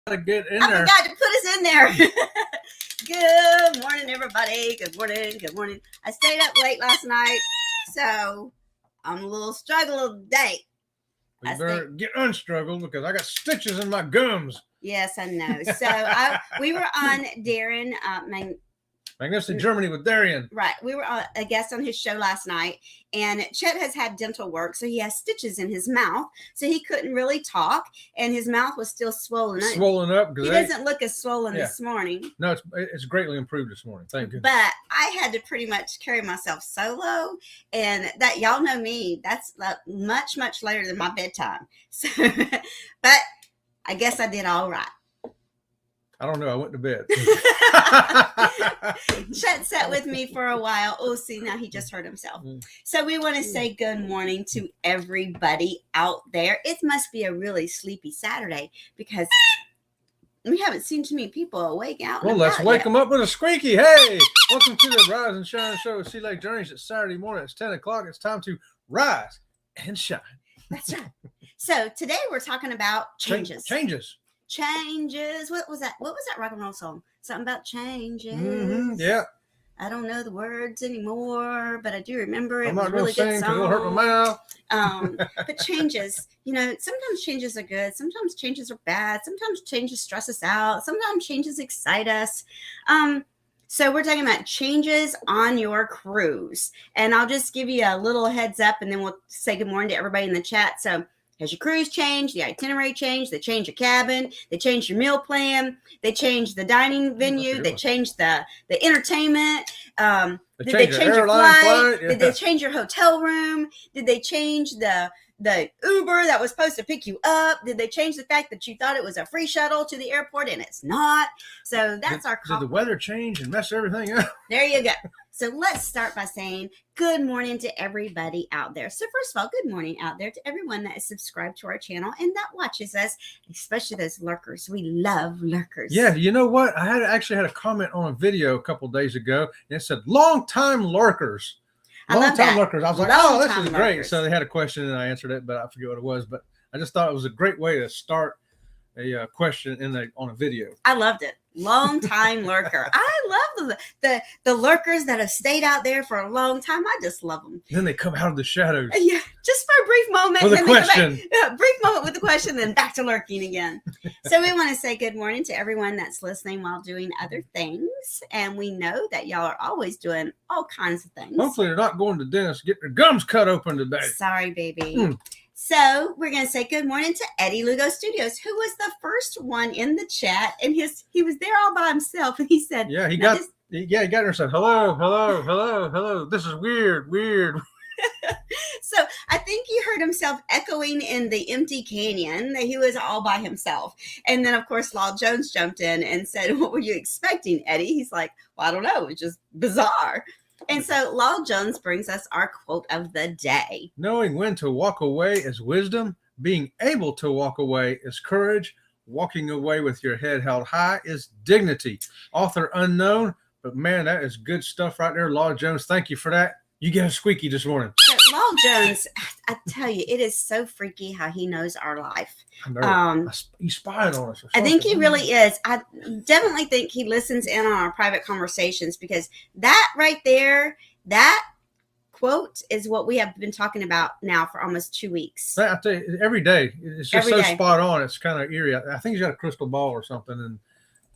To get in I there. forgot to put us in there. Good morning, everybody. Good morning. Good morning. I stayed up late last night, so I'm a little struggle today. You better get unstruggled because I got stitches in my gums. Yes, I know. So we were on Darren Magnificent Germany with Darian. Right. We were a guest on his show last night, and Chet has had dental work, so he has stitches in his mouth, so he couldn't really talk, and his mouth was still swollen up. Swollen up. He doesn't look as swollen this morning. No, it's greatly improved this morning. Thank you. But I had to pretty much carry myself solo, and that, y'all know me, that's much, much later than my bedtime. So, but I guess I did all right. I don't know. I went to bed. Chet sat with me for a while. Oh, see, now he just hurt himself. So we want to say good morning to everybody out there. It must be a really sleepy Saturday because we haven't seen too many people awake out. Well, let's wake them up with a squeaky. Hey, welcome to the Rise and Shine Show with Sea Lake Journeys. It's Saturday morning. It's 10 o'clock. It's time to rise and shine. That's right. So today we're talking about changes. Changes. What was that? What was that rock and roll song? Something about changes. Yeah. I don't know the words anymore, but I do remember it. I'm was not a really going to sing good song. because it'll hurt my mouth. But changes, sometimes changes are good. Sometimes changes are bad. Sometimes changes stress us out. Sometimes changes excite us. So we're talking about changes on your cruise. And I'll just give you a little heads up, and then we'll say good morning to everybody in the chat. So has your cruise changed? The itinerary changed? They changed your cabin? They changed your meal plan? They changed the dining venue? They changed the entertainment? Did they change your flight? Yeah. Did they change your hotel room? Did they change the Uber that was supposed to pick you up? Did they change the fact that you thought it was a free shuttle to the airport and it's not? So that's our call. Did the weather change and mess everything up? There you go. So let's start by saying good morning to everybody out there. So first of all, good morning out there to everyone that is subscribed to our channel and that watches us, especially those lurkers. We love lurkers. Yeah, you know what? I actually had a comment on a video a couple days ago, and it said, long-time lurkers. Long-time lurkers. I was like, oh, this is great. So they had a question, and I answered it, but I forget what it was. But I just thought it was a great way to start a question on a video. I loved it. Long time lurker. I love the lurkers that have stayed out there for a long time. I just love them. Then they come out of the shadows. Yeah, just for a brief moment. With a question. Brief moment with the question, then back to lurking again. So we want to say good morning to everyone that's listening while doing other things. And we know that y'all are always doing all kinds of things. Hopefully they're not going to the dentist, get their gums cut open today. Sorry, baby. So we're going to say good morning to Eddie Lugo Studios, who was the first one in the chat, and he was there all by himself, and he said, "Yeah, he got there and said, hello. This is weird." So I think he heard himself echoing in the empty canyon that he was all by himself. And then, of course, Law Jones jumped in and said, "What were you expecting, Eddie?" He's like, "Well, I don't know. It's just bizarre." And so Law Jones brings us our quote of the day. Knowing when to walk away is wisdom. Being able to walk away is courage. Walking away with your head held high is dignity. Author unknown, but man, that is good stuff right there. Law Jones, thank you for that. You get a squeaky this morning. So Law Jones, I tell you, it is so freaky how he knows our life. He's spying on us. I think he really is. I definitely think he listens in on our private conversations, because that right there, that quote is what we have been talking about now for almost 2 weeks. I tell you, every day. It's just spot on. It's kind of eerie. I think he's got a crystal ball or something, and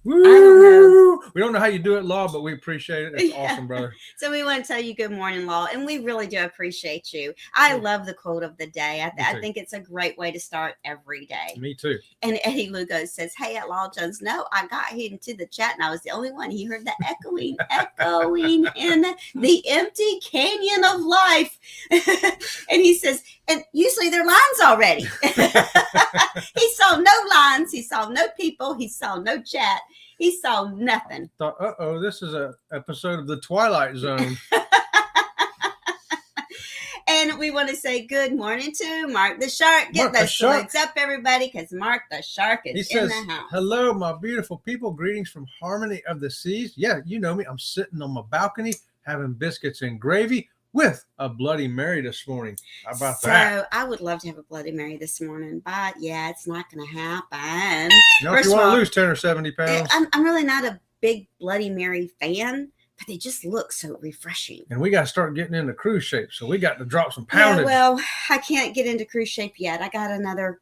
I don't know. We don't know how you do it, Law, but we appreciate it. It's awesome, brother. So we want to tell you good morning, Law, and we really do appreciate you. I love the quote of the day. I think it's a great way to start every day. Me too. And Eddie Lugo says, "Hey, at Law Jones, no, I got into the chat and I was the only one. He heard the echoing in the empty canyon of life." And he says, and usually there are lines already. He saw no lines. He saw no people. He saw no chat. He saw nothing. Thought, this is an episode of The Twilight Zone. And we want to say good morning to Mark the Shark. Get those salutes up, everybody, because Mark the Shark is in the house. Hello, my beautiful people. Greetings from Harmony of the Seas. Yeah, you know me. I'm sitting on my balcony having biscuits and gravy, with a Bloody Mary this morning. How about that? So I would love to have a Bloody Mary this morning, but yeah, it's not going to happen. You know, if you want to lose 10 or 70 pounds. I'm really not a big Bloody Mary fan, but they just look so refreshing. And we got to start getting into cruise shape, so we got to drop some poundage. Yeah, well, I can't get into cruise shape yet. I got another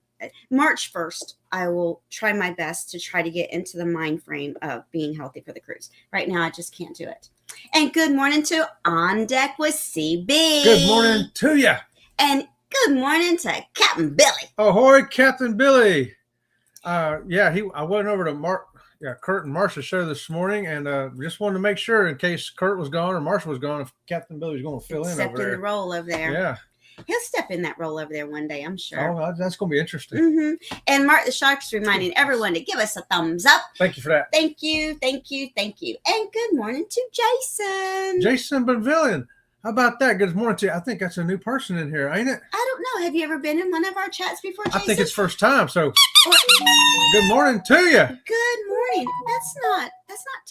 March 1st. I will try my best to try to get into the mind frame of being healthy for the cruise. Right now, I just can't do it. And good morning to On Deck with CB. Good morning to you. And good morning to Captain Billy. Ahoy, Captain Billy. I went over to Kurt and Marsha's show this morning, and just wanted to make sure in case Kurt was gone or Marsha was gone, if Captain Billy was going to fill in over there. Step in the role over there. Yeah. He'll step in that role over there one day, I'm sure. Oh, that's going to be interesting. Mm-hmm. And Mark the Shark's reminding everyone to give us a thumbs up. Thank you for that. Thank you, thank you, thank you. And good morning to Jason. Jason Bonvillian. How about that? Good morning to you. I think that's a new person in here, ain't it? I don't know. Have you ever been in one of our chats before, Jason? I think it's first time. So good morning to you. Good morning. That's not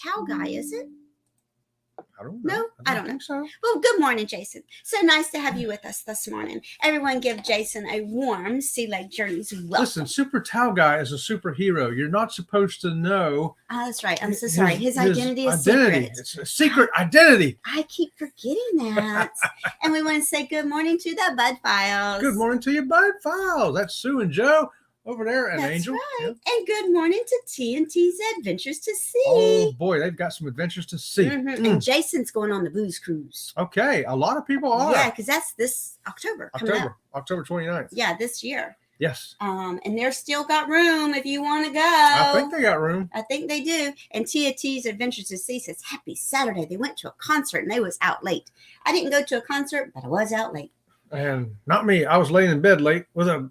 Towel Guy, is it? I don't know. No, I don't think so. Well, good morning, Jason. So nice to have you with us this morning. Everyone give Jason a warm Sea Lake Journeys welcome. Listen, Super Towel Guy is a superhero. You're not supposed to know. Oh, that's right. I'm so sorry. His identity is secret. It's a secret identity. I keep forgetting that. And we want to say good morning to the Bud Files. Good morning to you, Bud Files. That's Sue and Joe over there, and That's Angel. Right. Yeah. And good morning to TNT's Adventures to Sea. Oh boy, they've got some adventures to see. Mm-hmm. And Jason's going on the booze cruise. Okay, a lot of people are. Yeah, because that's this October. October 29th. Yeah, this year. Yes. And they're still got room if you want to go. I think they got room. I think they do. And TNT's Adventures to Sea says, happy Saturday. They went to a concert and they was out late. I didn't go to a concert, but I was out late. And not me. I was laying in bed late with a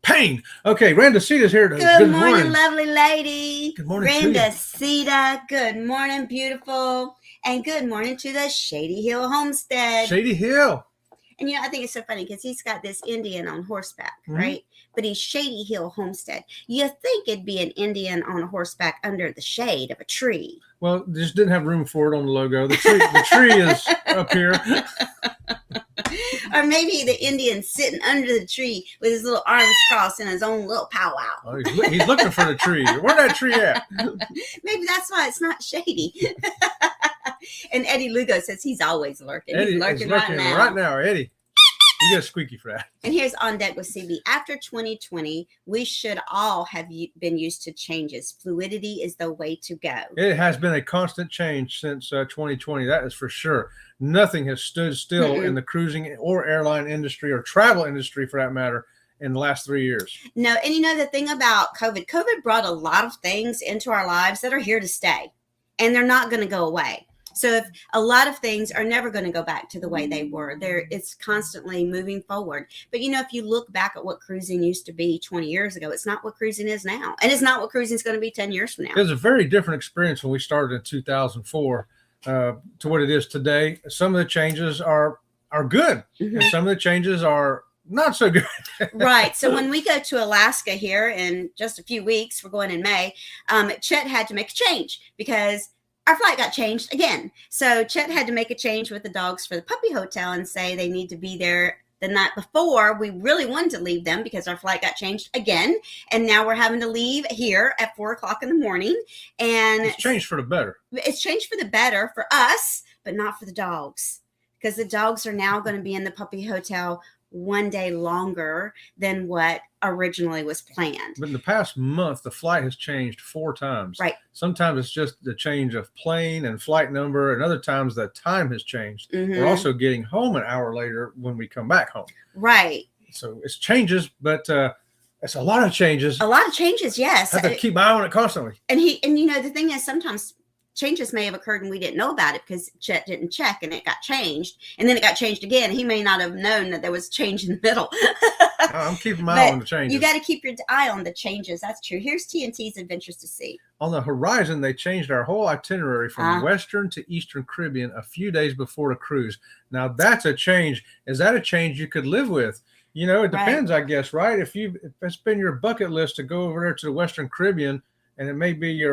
pain. Okay, Randa Sita's here. Good morning, lovely lady. Good morning, Randa Sita. Good morning, beautiful. And good morning to the Shady Hill Homestead. Shady Hill. And I think it's so funny because he's got this Indian on horseback, right? But he's Shady Hill Homestead. You think it'd be an Indian on a horseback under the shade of a tree. Well, just didn't have room for it on the logo. The tree is up here. Or maybe the Indian's sitting under the tree with his little arms crossed in his own little powwow. Oh, he's looking for the tree. Where's that tree at? Maybe that's why it's not shady. And Eddie Lugo says he's always lurking. Eddie he's lurking right now, Eddie. You get a squeaky for that. And here's On Deck with CB. After 2020, we should all have been used to changes. Fluidity is the way to go. It has been a constant change since 2020. That is for sure. Nothing has stood still in the cruising or airline industry or travel industry, for that matter, in the last 3 years. No, and the thing about COVID brought a lot of things into our lives that are here to stay, and they're not going to go away. So if a lot of things are never going to go back to the way they were, it's constantly moving forward. But if you look back at what cruising used to be 20 years ago, it's not what cruising is now. And it's not what cruising is going to be 10 years from now. It was a very different experience when we started in 2004 to what it is today. Some of the changes are good, and some of the changes are not so good. Right. So when we go to Alaska here in just a few weeks, we're going in May, Chet had to make a change because our flight got changed again. So Chet had to make a change with the dogs for the puppy hotel and say they need to be there the night before. We really wanted to leave them because our flight got changed again. And now we're having to leave here at 4:00 in the morning. And it's changed for the better. It's changed for the better for us, but not for the dogs. Because the dogs are now going to be in the puppy hotel one day longer than what originally was planned. But in the past month, the flight has changed 4 times. Right. Sometimes it's just the change of plane and flight number, and other times the time has changed. We're also getting home an hour later when we come back home. Right. So it's changes, but it's a lot of changes. A lot of changes, yes. I have to keep my eye on it constantly. And the thing is, sometimes changes may have occurred and we didn't know about it because Chet didn't check and it got changed, and then it got changed again. He may not have known that there was change in the middle. I'm keeping my eye on the changes. You got to keep your eye on the changes. That's true. Here's TNT's Adventures to Sea. On the horizon, they changed our whole itinerary from Western to Eastern Caribbean a few days before the cruise. Now that's a change. Is that a change you could live with? It depends, I guess, right? If it's been your bucket list to go over there to the Western Caribbean, and it may be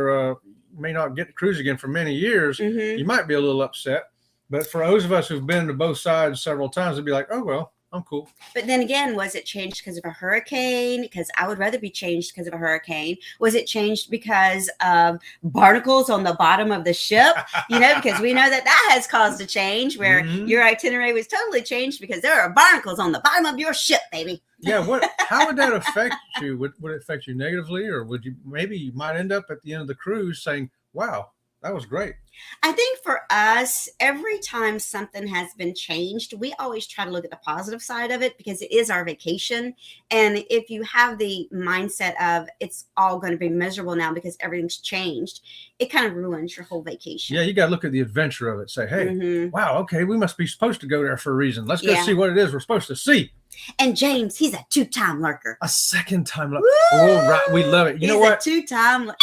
may not get to cruise again for many years, you might be a little upset. But for those of us who've been to both sides several times, it'd be like, oh, well, I'm cool. But then again, was it changed because of a hurricane? Because I would rather be changed because of a hurricane. Was it changed because of barnacles on the bottom of the ship? Because we know that has caused a change where your itinerary was totally changed because there are barnacles on the bottom of your ship, baby. Yeah. How would that affect you? Would it affect you negatively, or you might end up at the end of the cruise saying, wow, that was great? I think for us, every time something has been changed, we always try to look at the positive side of it because it is our vacation. And if you have the mindset of it's all going to be miserable now because everything's changed, it kind of ruins your whole vacation. Yeah, you got to look at the adventure of it. Say, hey, wow, okay, we must be supposed to go there for a reason. Let's go see what it is we're supposed to see. And James, he's a 2-time lurker. A second-time lurker. Oh, right. We love it. You know what? He's a two-time lurker.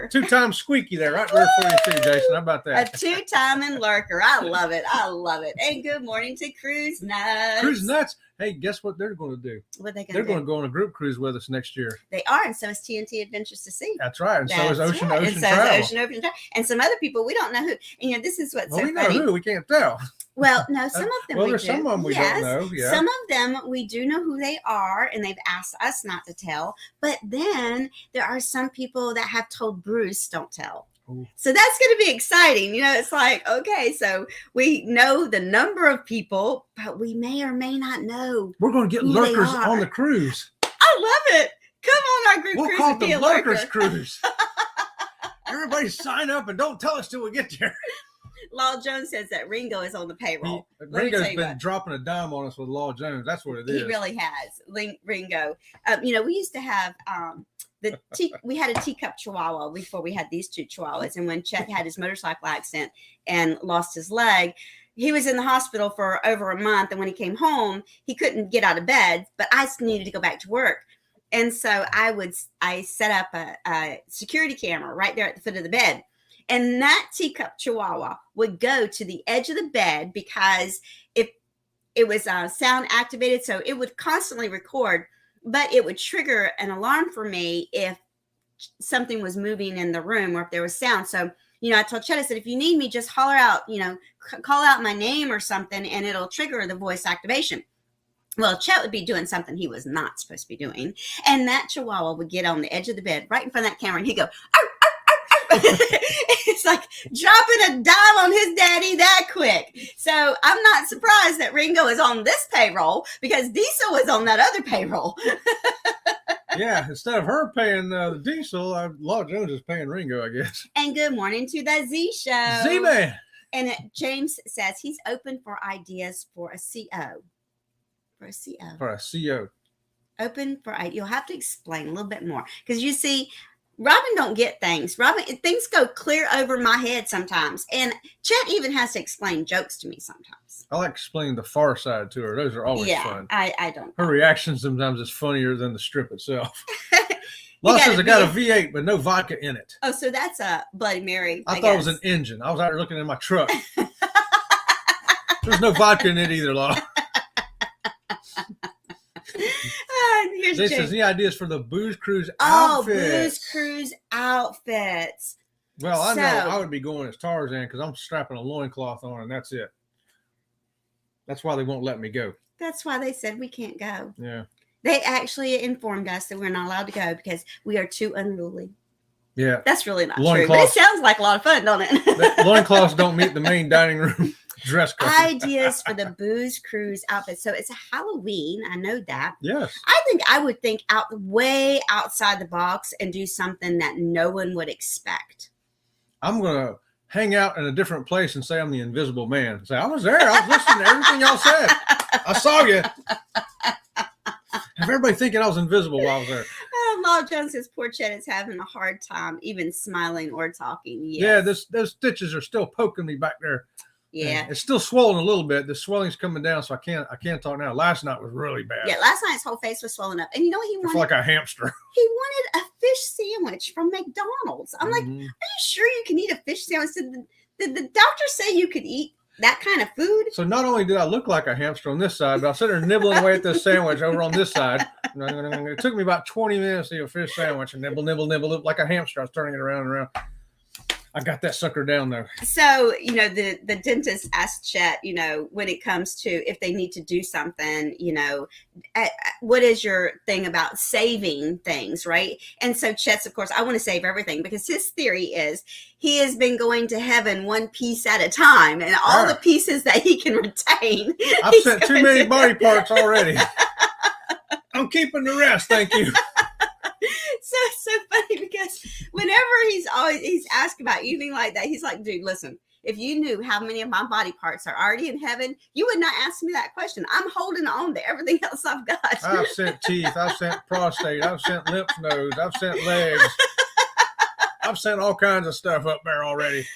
2-time squeaky there, right there for you too, Jason. How about that? A 2-time lurker. I love it. And good morning to Cruise Nuts. Cruise Nuts. Hey, guess what they're going to do? What are they going to do? They're going to go on a group cruise with us next year. They are, and so is TNT Adventures to Sea. That's right. And so is Ocean Travel. Travel. And some other people, we don't know who. And this is what's so we funny. know who. We can't tell. Well, no, some of them there's some of them we don't know. Yeah. Some of them we do know who they are, and they've asked us not to tell. But then there are some people that have told Bruce, don't tell. Ooh. So that's going to be exciting. It's like, okay, so we know the number of people, but we may or may not know. We're going to get lurkers on the cruise. I love it. Come on our group cruise. We'll call it the Lurkers Cruise. Everybody sign up and don't tell us till we get there. Law Jones says that Ringo is on the payroll. Ringo's been dropping a dime on us with Law Jones. That's what it is. He really has. Ringo. We used to have we had a teacup chihuahua before we had these 2 chihuahuas. And when Chet had his motorcycle accident and lost his leg, he was in the hospital for over a month. And when he came home, he couldn't get out of bed, but I needed to go back to work. And so I set up a security camera right there at the foot of the bed. And that teacup chihuahua would go to the edge of the bed because if it was sound activated, so it would constantly record, but it would trigger an alarm for me if something was moving in the room or if there was sound. So, I told Chet, I said, if you need me, just holler out, call out my name or something, and it'll trigger the voice activation. Well, Chet would be doing something he was not supposed to be doing. And that chihuahua would get on the edge of the bed right in front of that camera, and he'd go, arr, arr. It's like dropping a dime on his daddy that quick. So I'm not surprised that Ringo is on this payroll because Diesel is on that other payroll. Yeah, instead of her paying the Diesel, Law Jones is paying Ringo, I guess. And good morning to the Z Show. Z-Man. And James says he's open for ideas for a CO. For a CO. Open for ideas. You'll have to explain a little bit more because you see, Robin don't get things. Things go clear over my head sometimes. And Chet even has to explain jokes to me sometimes. I like explaining the far side to her. Those are always fun. I don't. Her reaction sometimes is funnier than the strip itself. Law says I got a V8, but no vodka in it. Oh, so that's a Bloody Mary. I thought it was an engine. I was out there looking in my truck. There's no vodka in it either, Law. This is the ideas for the Booze Cruise outfits. Oh, Booze Cruise outfits. Well, I know I would be going as Tarzan because I'm strapping a loincloth on and that's it. That's why they won't let me go. That's why they said we can't go. Yeah. They actually informed us that we're not allowed to go because we are too unruly. Yeah. That's really not true. But it sounds like a lot of fun, don't it? Loincloths don't meet the main dining room dress code. Ideas for the Booze Cruise outfit. So it's a Halloween. I know that. Yes. I think I would think way outside the box and do something that no one would expect. I'm going to hang out in a different place and say I'm the Invisible Man. Say, I was there. I was listening to everything y'all said. I saw you. Have everybody thinking I was invisible while I was there. Law Jones says poor Chet is having a hard time even smiling or talking. Yes. Yeah, those stitches are still poking me back there. Yeah. And it's still swollen a little bit. The swelling's coming down, so I can't talk now. Last night was really bad. Yeah, last night his whole face was swollen up. And you know what he wanted? It's like a hamster. He wanted a fish sandwich from McDonald's. I'm like, are you sure you can eat a fish sandwich? Did the doctor say you could eat that kind of food? So not only did I look like a hamster on this side, but I was sitting there nibbling away at this sandwich over on this side. It took me about 20 minutes to eat a fish sandwich and nibble like a hamster. I was turning it around and around. I got that sucker down there. So, the dentist asked Chet, when it comes to if they need to do something, what is your thing about saving things, right? And so Chet's, of course, I want to save everything because his theory is he has been going to heaven one piece at a time, and all the pieces that he can retain. I've sent too many body parts already. I'm keeping the rest, thank you. So it's so funny because whenever he's asked about anything like that, he's like, dude, listen, if you knew how many of my body parts are already in heaven, you would not ask me that question. I'm holding on to everything else I've got. I've sent teeth, I've sent prostate, I've sent lymph nodes, I've sent legs. I've sent all kinds of stuff up there already.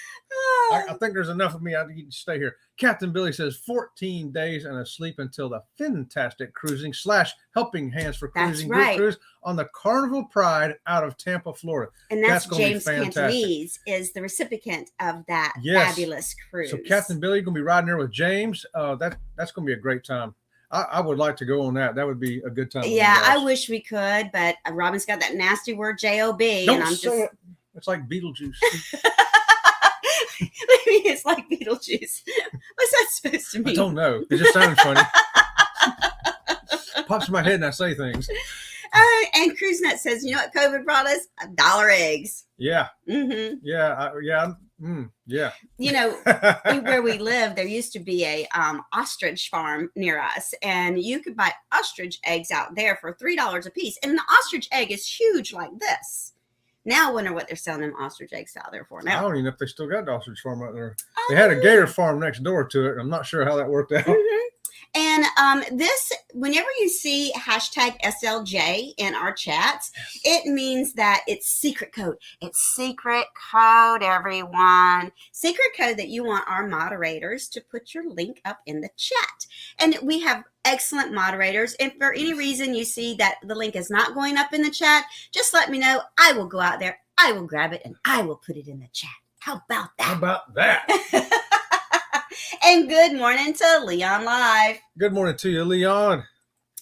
I think there's enough of me. I need to stay here. Captain Billy says 14 days and asleep until the fantastic cruising / helping hands for cruising group cruise on the Carnival Pride out of Tampa, Florida. And that's James Cantonese is the recipient of that fabulous cruise. So Captain Billy, you're going to be riding there with James. That's going to be a great time. I would like to go on that. That would be a good time. Yeah, I wish we could, but Robin's got that nasty word J-O-B. Don't say it. It's like Beetlejuice. It's like Beetlejuice. What's that supposed to mean? I don't know. It just sounds funny. Pops in my head and I say things. And CruiseNet says, you know what COVID brought us? $1 eggs. Yeah. Mm-hmm. Yeah. Yeah. Where we live, there used to be a ostrich farm near us, and you could buy ostrich eggs out there for $3 a piece. And the ostrich egg is huge like this. Now I wonder what they're selling them ostrich eggs out there for now. I don't even know if they still got the ostrich farm out there. They had a gator farm next door to it. I'm not sure how that worked out. Mm-hmm. And whenever you see hashtag SLJ in our chats, it means that it's secret code. It's secret code, everyone. Secret code that you want our moderators to put your link up in the chat. And we have excellent moderators. And for any reason you see that the link is not going up in the chat, just let me know. I will go out there, I will grab it, and I will put it in the chat. How about that? How about that? And good morning to Leon Live. Good morning to you, Leon.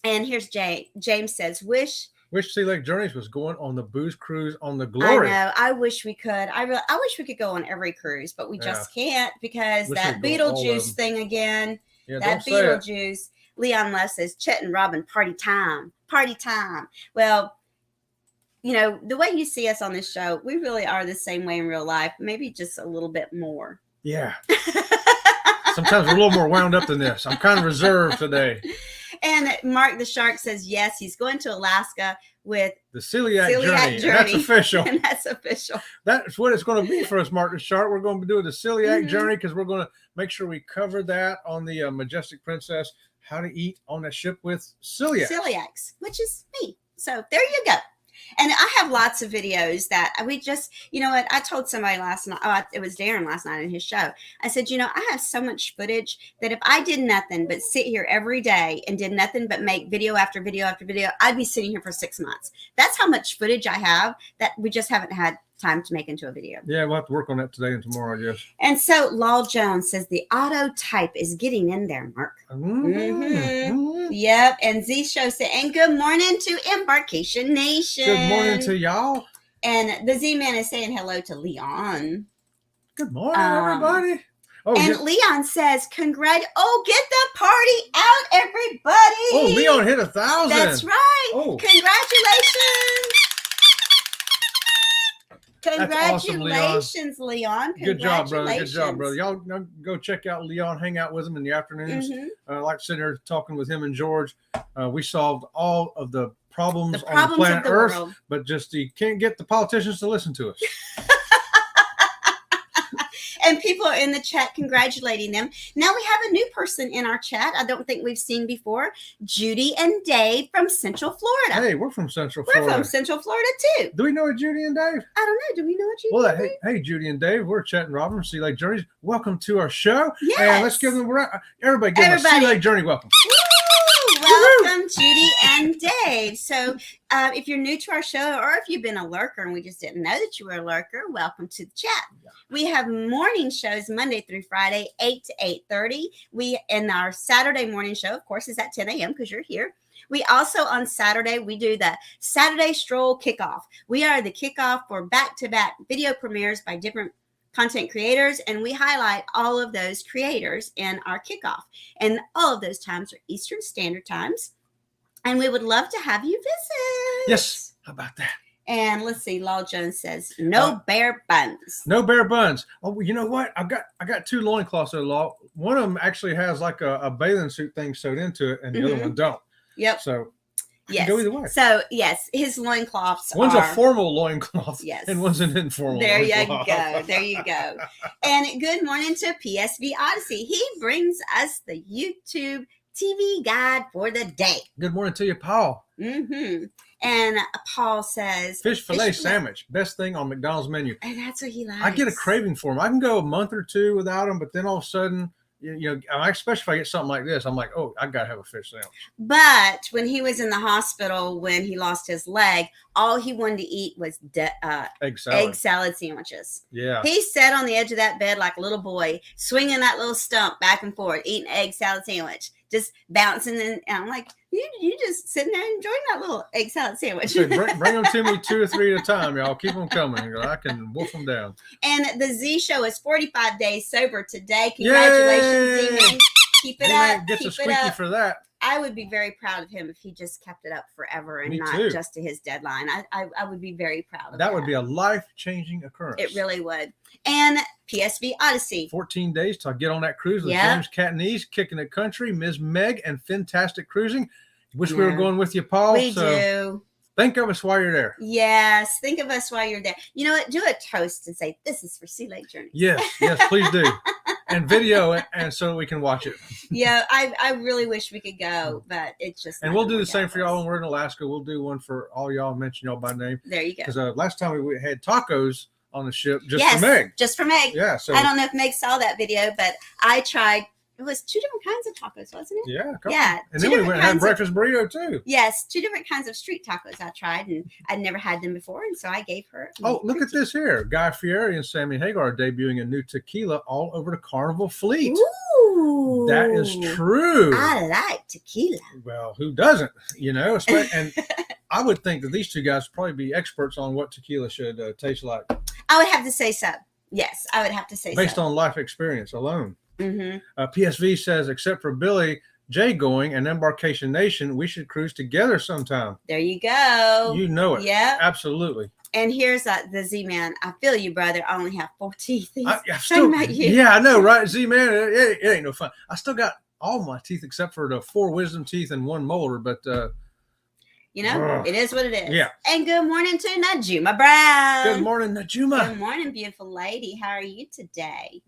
And here's Jay. James says, wish Sea Lake Journeys was going on the booze cruise on the Glory. I know. I wish we could. I wish we could go on every cruise, but we just can't because that Beetlejuice thing again. Yeah, that Beetlejuice. Leon Les says, Chet and Robin, party time. Party time. Well, the way you see us on this show, we really are the same way in real life, maybe just a little bit more. Yeah. Sometimes we're a little more wound up than this. I'm kind of reserved today. And Mark the Shark says, yes, he's going to Alaska with the Celiac Journey. That's official. And that's official. That's what it's going to be for us, Mark the Shark. We're going to be doing the Celiac Journey because we're going to make sure we cover that on the Majestic Princess, how to eat on a ship with celiacs, which is me. So there you go. And I have lots of videos that we just, I told somebody last night, it was Darren last night in his show. I said, I have so much footage that if I did nothing but sit here every day and did nothing but make video after video after video, I'd be sitting here for 6 months. That's how much footage I have that we just haven't had time to make into a video. Yeah, we'll have to work on that today and tomorrow, I guess. And so Lal Jones says the auto type is getting in there, Mark. Yep. And Z Show said, and good morning to Embarkation Nation. Good morning to y'all. And the Z Man is saying hello to Leon. Good morning, everybody. Leon says, get the party out, everybody. Oh, Leon hit 1,000. That's right. Oh. Congratulations. Congratulations, awesome, Leon. Good job, brother. Good job, brother. Y'all go check out Leon, hang out with him in the afternoons. I like sitting here talking with him and George. We solved all of the problems on planet Earth, world. But just you can't get the politicians to listen to us. And people are in the chat congratulating them. Now we have a new person in our chat I don't think we've seen before. Judy and Dave from Central Florida. Hey, we're from Central Florida. We're from Central Florida too. Do we know Judy and Dave? I don't know. Do we know Judy and Dave? Hey, Judy and Dave. We're Chet and Robin from Sea Lake Journeys. Welcome to our show. Yes. And let's give them everybody give them a Sea Lake Journey welcome. Welcome, Judy and Dave. So if you're new to our show or if you've been a lurker and we just didn't know that you were a lurker, welcome to the chat. We have morning shows Monday through Friday, 8 to 8:30. And our Saturday morning show, of course, is at 10 a.m. because you're here. We also, on Saturday, we do the Saturday Stroll Kickoff. We are the kickoff for back-to-back video premieres by different content creators, and we highlight all of those creators in our kickoff. And all of those times are Eastern Standard Times. And we would love to have you visit. Yes. How about that? And let's see, Law Jones says, no bare buns. No bare buns. Oh, you know what? I got 2 loincloths there, Law. One of them actually has like a bathing suit thing sewed into it, and the other one don't. Yep. So yes. Go either way. So yes, his loincloths one's a formal loincloth, yes, and one's an informal. There loincloth. you go. There you go. And good morning to PSV Odyssey. He brings us the YouTube TV guide for the day. Good morning to you, Paul. Mm-hmm. And Paul says, fish fillet sandwich, best thing on McDonald's menu. And that's what he likes. I get a craving for them. I can go a month or 2 without them, but then all of a sudden, you know, especially if I get something like this, I'm like, oh, I gotta have a fish sandwich. But when he was in the hospital, when he lost his leg, all he wanted to eat was egg salad sandwiches. Yeah. He sat on the edge of that bed like a little boy, swinging that little stump back and forth, eating egg salad sandwich, just bouncing. And I'm like, you just sitting there enjoying that little egg salad sandwich. Bring them to me 2 or 3 at a time, y'all. Keep them coming. I can wolf them down. And the Z Show is 45 days sober today. Congratulations, Z-Man. Keep it up. Gets a squeaky for that. I would be very proud of him if he just kept it up forever and not just to his deadline. I would be very proud of that. That would be a life-changing occurrence. It really would. And PSV Odyssey. 14 days till I get on that cruise with James Catnese, Kicking the Country, Ms. Meg, and Fantastic Cruising. Wish we were going with you, Paul. We do. Think of us while you're there. Yes, think of us while you're there. You know what? Do a toast and say, this is for Sea Lake Journey. Yes, please do. And video it, and so we can watch it. Yeah, I really wish we could go, but it's just. And we'll do the same for y'all when we're in Alaska. We'll do one for all y'all, mention y'all by name. There you go. Because last time we had tacos on the ship for Meg. Just for Meg. Yeah. So I don't know if Meg saw that video, but I tried. It was 2 different kinds of tacos, wasn't it? Yeah. Yeah. And then we went and had breakfast burrito too. Yes, 2 different kinds of street tacos I tried, and I'd never had them before, and so I gave her. Oh, look at this here. Guy Fieri and Sammy Hagar are debuting a new tequila all over the Carnival fleet. Ooh. That is true. I like tequila. Well, who doesn't? You know, and I would think that these 2 guys would probably be experts on what tequila should taste like. I would have to say so. Yes, I would have to say Based on life experience alone. Mm-hmm. PSV says, except for Billy J going and Embarkation Nation, we should cruise together sometime. There you go. You know it. Yeah. Absolutely. And here's the Z-Man. I feel you, brother. I only have 4 teeth. Yeah, I know, right? Z-Man, it ain't no fun. I still got all my teeth except for the 4 wisdom teeth and 1 molar, but you know, it is what it is. Yeah. And good morning to Najuma Brown. Good morning, Najuma. Good morning, beautiful lady. How are you today?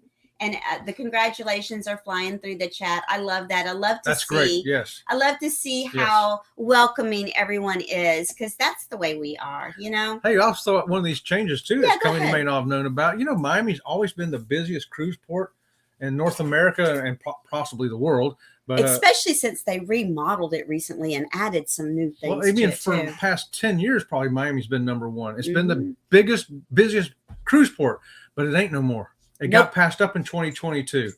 And the congratulations are flying through the chat. I love that. I love to see. That's great. Yes. I love to see how welcoming everyone is, because that's the way we are, you know. Hey, I also thought one of these changes too that's coming you may not have known about. You know, Miami's always been the busiest cruise port in North America and possibly the world. But especially since they remodeled it recently and added some new things. Well, I mean, for the past 10 years, probably Miami's been #1. It's been the busiest cruise port, but it ain't no more. It got passed up in 2022.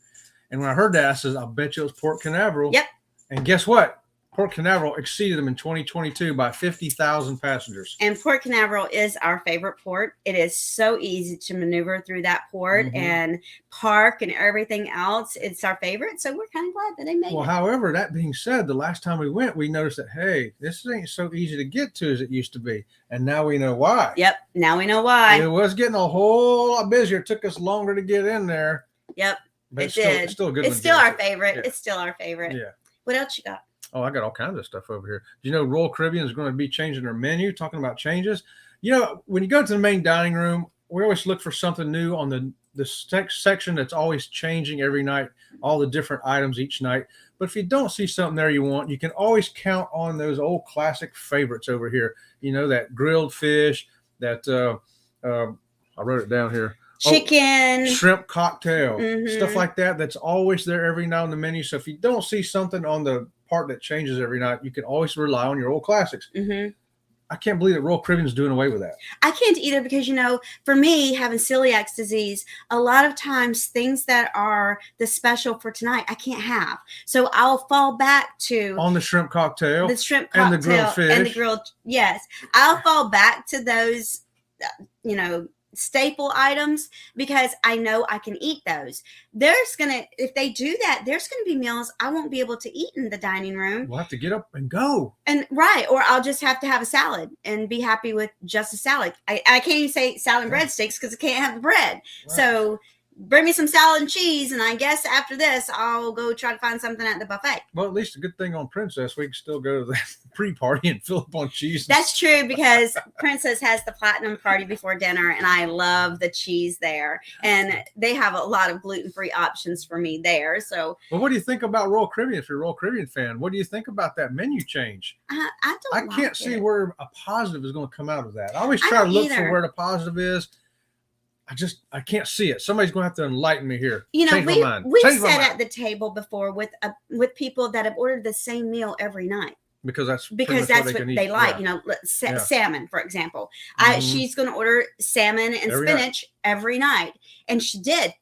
And when I heard that, I said, I bet you it was Port Canaveral. Yep. And guess what? Port Canaveral exceeded them in 2022 by 50,000 passengers. And Port Canaveral is our favorite port. It is so easy to maneuver through that port and park and everything else. It's our favorite. So we're kind of glad that they made it. Well, however, that being said, the last time we went, we noticed that, hey, this ain't so easy to get to as it used to be. And now we know why. Yep. Now we know why. It was getting a whole lot busier. It took us longer to get in there. Yep. But it did. It's still a good It's still our favorite. Yeah. It's still our favorite. Yeah. What else you got? Oh, I got all kinds of stuff over here. Do you know Royal Caribbean is going to be changing their menu? Talking about changes. You know, when you go to the main dining room, we always look for something new on the section that's always changing every night, all the different items each night. But if you don't see something there you want, you can always count on those old classic favorites over here. You know, that grilled fish, that I wrote it down here. Chicken, shrimp cocktail, stuff like that. That's always there every night on the menu. So if you don't see something on the part that changes every night, you can always rely on your old classics. I can't believe that Royal Caribbean is doing away with that. I can't either, because, you know, for me, having celiac disease, a lot of times things that are the special for tonight, I can't have. So I'll fall back to on the shrimp cocktail, and the grilled fish, and the grilled. Yes, I'll fall back to those, you know, staple items because I know I can eat those. If they do that, there's gonna be meals I won't be able to eat in the dining room. We'll have to get up and go. And right, or I'll just have to have a salad and be happy with just a salad. I can't even say salad and breadsticks because I can't have the bread. Right. So bring me some salad and cheese, and I guess after this, I'll go try to find something at the buffet. Well, at least a good thing on Princess, we can still go to the pre-party and fill up on cheese. That's true, because Princess has the platinum party before dinner, and I love the cheese there. And they have a lot of gluten-free options for me there. So, well, what do you think about Royal Caribbean? If you're a Royal Caribbean fan, what do you think about that menu change? I can't see where a positive is going to come out of that. I always try to look for where the positive is. I can't see it. Somebody's going to have to enlighten me here. You know, we've sat at the table before with people that have ordered the same meal every night. Because that's what they like. Yeah. You know, salmon, for example. She's going to order salmon and spinach every night. And she did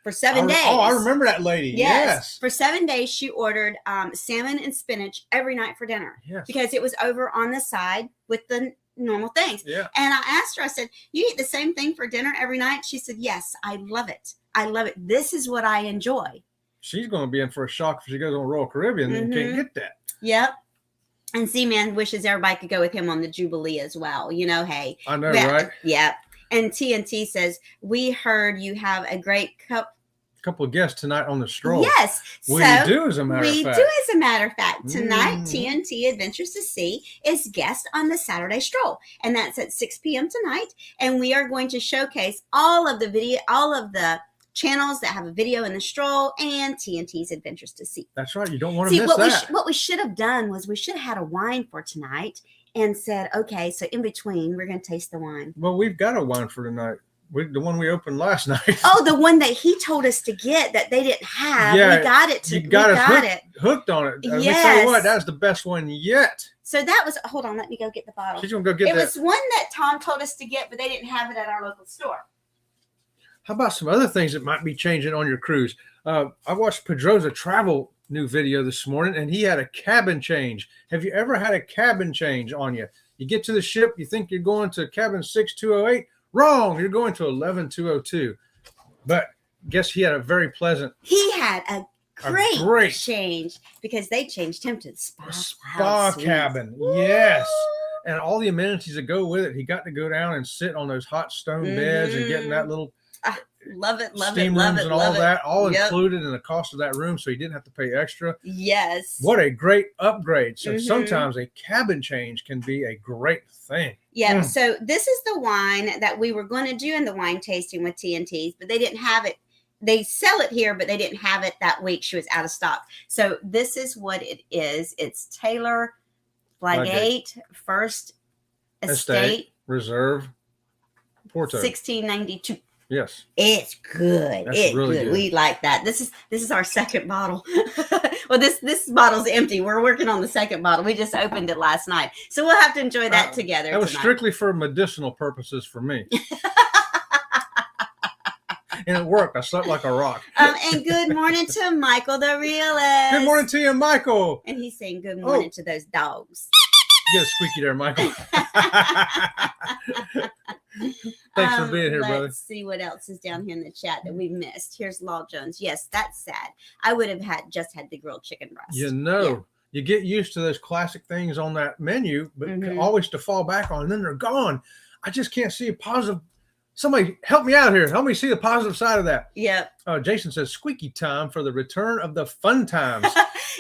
for 7 days. Oh, I remember that lady. Yes. For 7 days, she ordered salmon and spinach every night for dinner. Yes. Because it was over on the side with the normal things. Yeah. And I asked her, I said, you eat the same thing for dinner every night? She said, yes, I love it. I love it. This is what I enjoy. She's going to be in for a shock if she goes on Royal Caribbean and can't get that. Yep. And C-Man wishes everybody could go with him on the Jubilee as well. You know, hey. I know, right? Yeah. And TNT says, we heard you have a great couple of guests tonight on the stroll. Yes. We do, as a matter of fact. Tonight, TNT Adventures to Sea is guest on the Saturday stroll. And that's at 6 p.m. tonight. And we are going to showcase all of the channels that have a video in the stroll and TNT's Adventures to Sea. That's right. You don't want to miss that. What we should have done was we should have had a wine for tonight and said, okay, so in between, we're going to taste the wine. Well, we've got a wine for tonight. The one we opened last night. Oh, the one that he told us to get that they didn't have. Yeah, we got it. You got us hooked on it. Yes. Let me tell you what, that's the best one yet. So that was, hold on, let me go get the bottle. She's going to go get it. It was one that Tom told us to get, but they didn't have it at our local store. How about some other things that might be changing on your cruise? I watched Pedroza Travel new video this morning, and he had a cabin change. Have you ever had a cabin change on you? You get to the ship, you think you're going to cabin 6208. Wrong, you're going to 11202. But guess he had a very pleasant. He had a great change because they changed him to the spa cabin. Woo! Yes. And all the amenities that go with it. He got to go down and sit on those hot stone beds and get in that little steam rooms and all that, all included in the cost of that room, so he didn't have to pay extra. Yes. What a great upgrade. So sometimes a cabin change can be a great thing. Yeah. So this is the wine that we were going to do in the wine tasting with TNT's, but they didn't have it. They sell it here, but they didn't have it that week. She was out of stock. So this is what it is. It's Taylor Flagate First Estate Reserve Porto 1692. Yes. It's good. It's really good. We like that. This is our second bottle. Well, this bottle's empty. We're working on the second bottle. We just opened it last night. So we'll have to enjoy that together. That was strictly for medicinal purposes for me. And it worked. I slept like a rock. And good morning to Michael the realist. Good morning to you, Michael. And he's saying good morning to those dogs. Get a squeaky there, Michael. Thanks for being here, brother. Let's see what else is down here in the chat that we missed. Here's Law Jones. Yes, that's sad. I would have just had the grilled chicken breast. You get used to those classic things on that menu, but always to fall back on, and then they're gone. I just can't see a positive. Somebody help me out here. Help me see the positive side of that. Yep. Jason says squeaky time for the return of the fun times.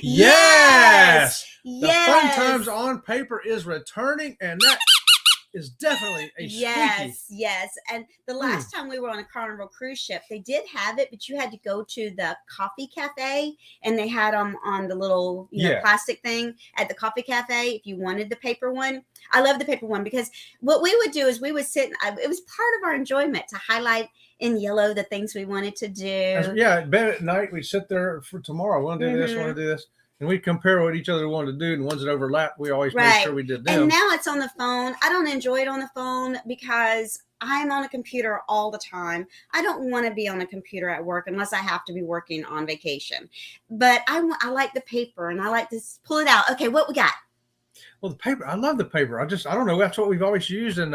Yes. The fun times on paper is returning, and that is definitely a squeaky. Yes. And the last time we were on a Carnival cruise ship, they did have it, but you had to go to the coffee cafe, and they had them on the little plastic thing at the coffee cafe if you wanted the paper one. I love the paper one because what we would do is we would sit, it was part of our enjoyment to highlight in yellow the things we wanted to do. At bed at night, we'd sit there for tomorrow. I want to do this, I want to do this. And we'd compare what each other wanted to do, and the ones that overlap, we always made sure we did them. And now it's on the phone. I don't enjoy it on the phone because I'm on a computer all the time. I don't want to be on a computer at work unless I have to be working on vacation. But I like the paper, and I like to pull it out. Okay, what we got? Well, the paper, I love the paper. I don't know. That's what we've always used. And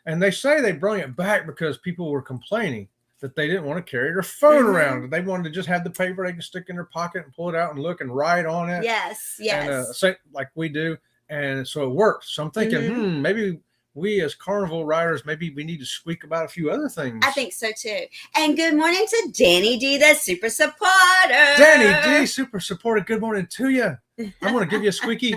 And they say they brought it back because people were complaining that they didn't want to carry their phone around. They wanted to just have the paper they can stick in their pocket and pull it out and look and write on it. Yes. And say like we do. And so it works. So I'm thinking, maybe we as carnival riders, maybe we need to squeak about a few other things. I think so too. And good morning to Danny D, the super supporter. Danny D, super supporter. Good morning to you. I'm going to give you a squeaky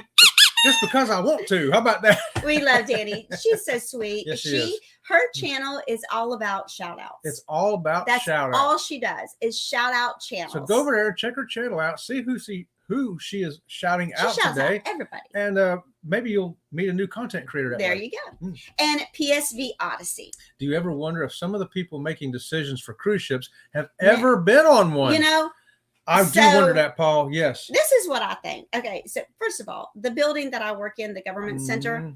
just because I want to. How about that? We love Danny. She's so sweet. Yes, she is. Her channel is all about shout outs. It's all about shout outs. That's all she does is shout out channels. So go over there, check her channel out, see who she is shouting out today. Out everybody. And maybe you'll meet a new content creator. There you go. And PSV Odyssey. Do you ever wonder if some of the people making decisions for cruise ships have ever been on one? You know, I do wonder that, Paul. Yes. This is what I think. Okay. So first of all, the building that I work in, the government center,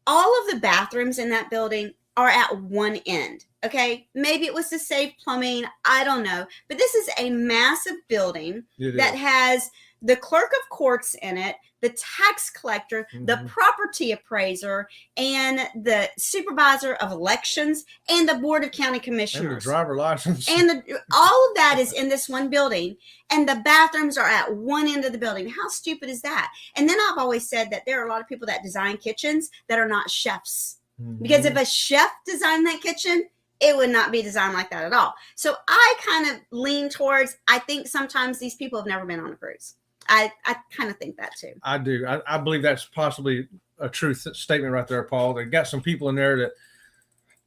all of the bathrooms in that building are at one end. Okay. Maybe it was to save plumbing. I don't know. But this is a massive building that has the clerk of courts in it, the tax collector, the property appraiser, and the supervisor of elections, and the board of county commissioners. And the driver license. And all of that is in this one building. And the bathrooms are at one end of the building. How stupid is that? And then I've always said that there are a lot of people that design kitchens that are not chefs. Because if a chef designed that kitchen, it would not be designed like that at all. So I kind of lean towards, I think sometimes these people have never been on a cruise. I kind of think that too. I do. I believe that's possibly a true statement right there, Paul. They got some people in there that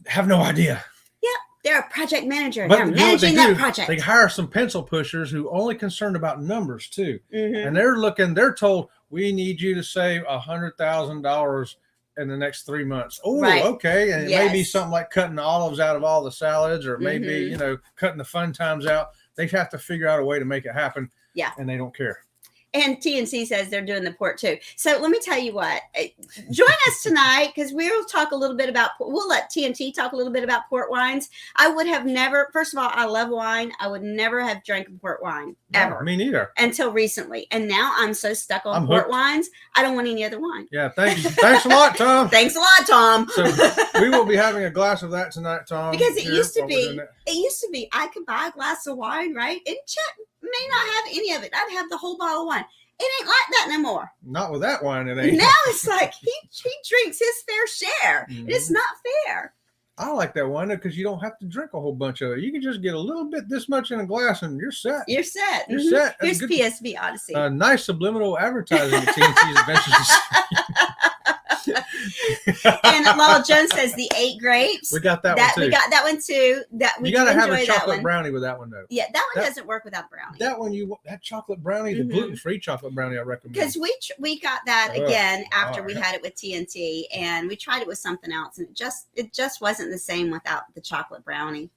have no idea. Yeah, they're a project manager. But they're managing that project. They hire some pencil pushers who only concerned about numbers too. And they're told, we need you to save $100,000 in the next 3 months. Oh, okay. And it may be something like cutting the olives out of all the salads, or maybe, cutting the fun times out. They have to figure out a way to make it happen. Yeah. And they don't care. And TNC says they're doing the port too. So let me tell you what, join us tonight because we'll talk a little bit about, we'll let TNT talk a little bit about port wines. I would have never, first of all, I love wine. I would never have drank port wine ever. No, me neither. Until recently. And now I'm so stuck on port wines. I don't want any other wine. Yeah. Thanks a lot, Tom. Thanks a lot, Tom. So we will be having a glass of that tonight, Tom. Because it used to be, I could buy a glass of wine, right? And Chet may not have any of it. I'd have the whole bottle of wine. It ain't like that no more. Not with that wine, it ain't. Now it's like he drinks his fair share. It's not fair. I like that wine because you don't have to drink a whole bunch of it. You can just get a little bit this much in a glass and you're set. You're set. You're set. Here's PSV Odyssey. Nice subliminal advertising at TNT's Adventures. And Lala Jones says the 8 grapes. We got that one too. We got that one too. You got to have a chocolate brownie with that one though. Yeah, that one doesn't work without brownie. That chocolate brownie, the gluten-free chocolate brownie, I recommend. Because we got that again after we had it with TNT, and we tried it with something else, and it just wasn't the same without the chocolate brownie.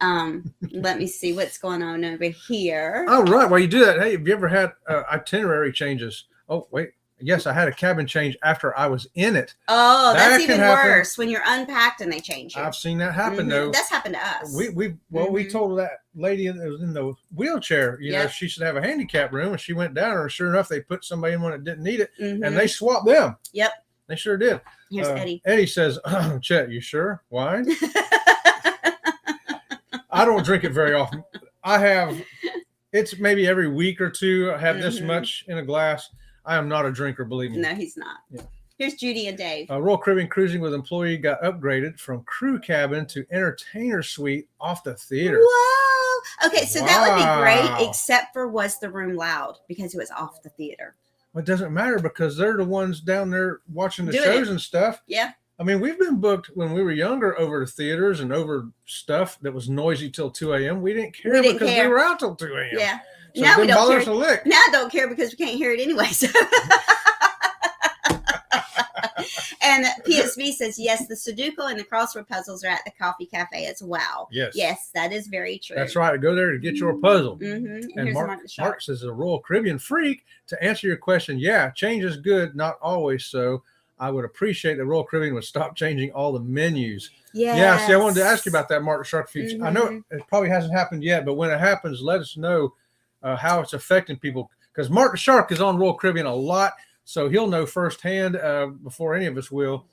Let me see what's going on over here. All right, while you do that, hey, have you ever had itinerary changes? Oh, wait. Yes, I had a cabin change after I was in it. Oh, that's even worse when you're unpacked and they change you. I've seen that happen though. That's happened to us. We told that lady that was in the wheelchair, she should have a handicap room, and she went down, and sure enough, they put somebody in one that didn't need it, and they swapped them. Yep, they sure did. Here's Eddie. Eddie says, "Chet, you sure? Wine? I don't drink it very often. I have. It's maybe every week or two. I have this much in a glass." I am not a drinker, believe me. No, he's not. Yeah. Here's Judy and Dave. Royal Caribbean Cruising with Employee got upgraded from crew cabin to entertainer suite off the theater. Whoa. Okay, so that would be great, except for was the room loud because it was off the theater. Well, it doesn't matter because they're the ones down there watching the shows and stuff. Yeah. I mean, we've been booked when we were younger over to theaters and over stuff that was noisy till 2 a.m. We didn't care because we were out till 2 a.m. Yeah. So now we don't care. Now I don't care because we can't hear it anyways. And PSV says, yes, the Sudoku and the crossword puzzles are at the coffee cafe as well. Yes, that is very true. That's right. Go there to get your puzzle. And here's Mark says, a Royal Caribbean freak. To answer your question, yeah, change is good, not always so. I would appreciate the Royal Caribbean would stop changing all the menus. Yes. Yeah, see, I wanted to ask you about that, Mark the Shark Future. I know it probably hasn't happened yet, but when it happens, let us know how it's affecting people, because Mark the Shark is on Royal Caribbean a lot, so he'll know firsthand before any of us will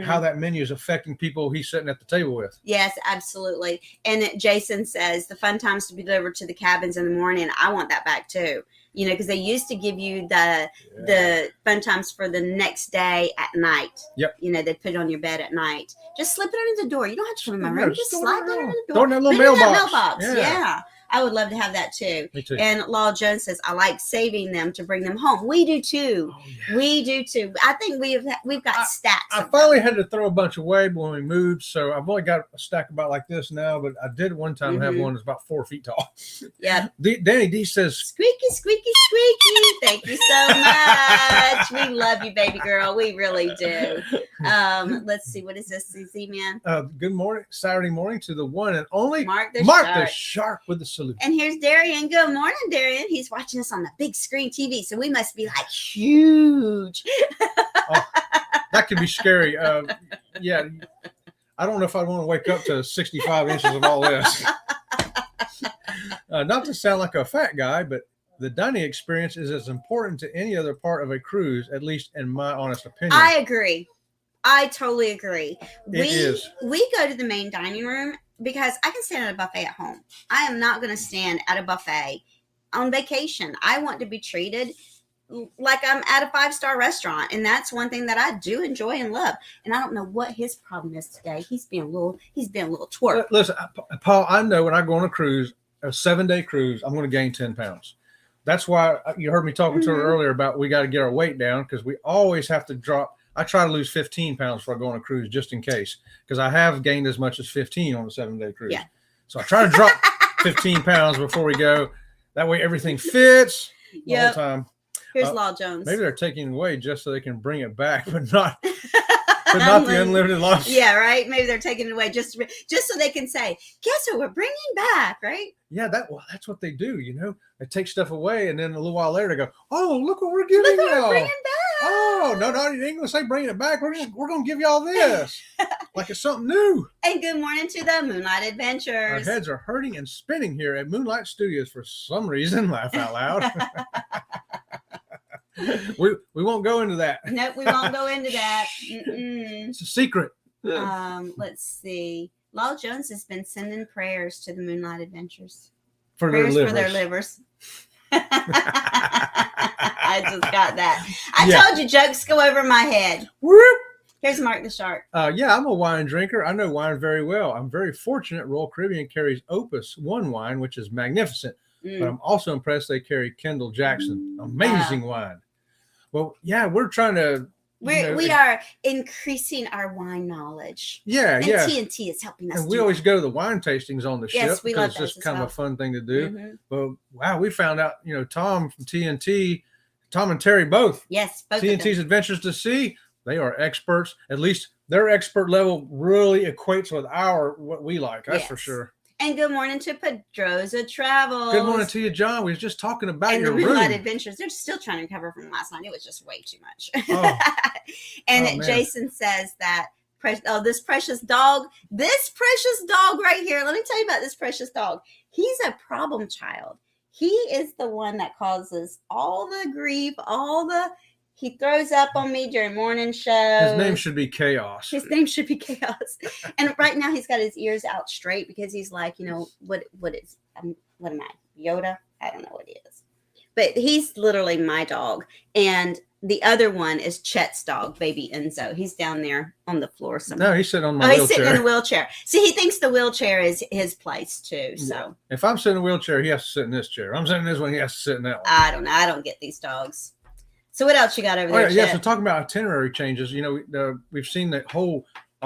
how that menu is affecting people he's sitting at the table with. Yes, absolutely. And Jason says the fun times to be delivered to the cabins in the morning. I want that back too. You know, because they used to give you the fun times for the next day at night. Yep. You know, they'd put it on your bed at night. Just slip it under the door. You don't have to put it in my room. Just slide it under the door. Throw in that little mailbox. Yeah. I would love to have that too. Me too. And Law Jones says, I like saving them to bring them home. We do too. Oh, yeah. We do too. I think we've got stacks. I finally had to throw a bunch away when we moved, so I've only got a stack about like this now, but I did one time have one that's about 4 feet tall. Yeah. Danny D says, squeaky, squeaky, squeaky. Thank you so much. We love you, baby girl. We really do. Let's see. What is this, Z-Man? Good morning, Saturday morning to the one and only Mark the Shark with the salute. And here's Darian. Good morning, Darian. He's watching us on the big screen TV, so we must be like huge. That could be scary. Yeah, I don't know if I want to wake up to 65 inches of all this. Not to sound like a fat guy, but the dining experience is as important to any other part of a cruise, at least in my honest opinion. I agree. I totally agree. We go to the main dining room because I can stand at a buffet at home. I am not going to stand at a buffet on vacation. I want to be treated like I'm at a 5-star restaurant. And that's one thing that I do enjoy and love. And I don't know what his problem is today. He's being a little twerp. Listen, Paul, I know when I go on a cruise, a 7-day cruise, I'm going to gain 10 pounds. That's why you heard me talking to her earlier about we got to get our weight down because we always have to drop. I try to lose 15 pounds before I go on a cruise just in case because I have gained as much as 15 on a 7-day cruise. Yeah. So I try to drop 15 pounds before we go. That way everything fits the whole time. Here's Law Jones. Maybe they're taking it away just so they can bring it back, but not the unlimited loss. Yeah, right. Maybe they're taking it away just so they can say, "Guess what? We're bringing back." Right? Yeah, that's what they do. You know, they take stuff away, and then a little while later, they go, "Oh, look what we're giving you! We're bringing back." Oh, no, you ain't gonna say bringing it back. We're gonna give you all this like it's something new. And good morning to the Moonlight Adventures. Our heads are hurting and spinning here at Moonlight Studios for some reason. Laugh out loud. We won't go into that. Nope, we won't go into that. It's a secret. Let's see. Law Jones has been sending prayers to the Moonlight Adventures. For prayers their livers. For their livers. I just got that. I told you jokes go over my head. Whoop. Here's Mark the Shark. Yeah, I'm a wine drinker. I know wine very well. I'm very fortunate Royal Caribbean carries Opus 1 wine, which is magnificent. But I'm also impressed they carry Kendall Jackson. Amazing wine. Well, yeah, we're trying to. We are increasing our wine knowledge. Yeah, and TNT is helping us. And we always go to the wine tastings on the ship. Yes, we love because it's just kind of a fun thing to do. Mm-hmm. But wow, we found out, Tom from TNT, Tom and Terry both. Yes, both TNT's Adventures to Sea. They are experts. At least their expert level really equates with what we like. That's for sure. And good morning to Pedroza Travels. Good morning to you, John. We was just talking about your room. Moonlight Adventures. They're still trying to recover from last night. It was just way too much. Oh. And Jason says that, this precious dog right here. Let me tell you about this precious dog. He's a problem child. He is the one that causes all the grief, he throws up on me during morning shows. His name should be Chaos. And right now he's got his ears out straight because he's like, what am I? Yoda? I don't know what he is. But he's literally my dog. And the other one is Chet's dog, baby Enzo. He's down there on the floor somewhere. No, he's sitting on my wheelchair. He's sitting in a wheelchair. See, he thinks the wheelchair is his place too. So if I'm sitting in a wheelchair, he has to sit in this chair. I'm sitting in this one, he has to sit in that one. I don't know. I don't get these dogs. So what else you got over there? Yeah, so talking about itinerary changes, we've seen a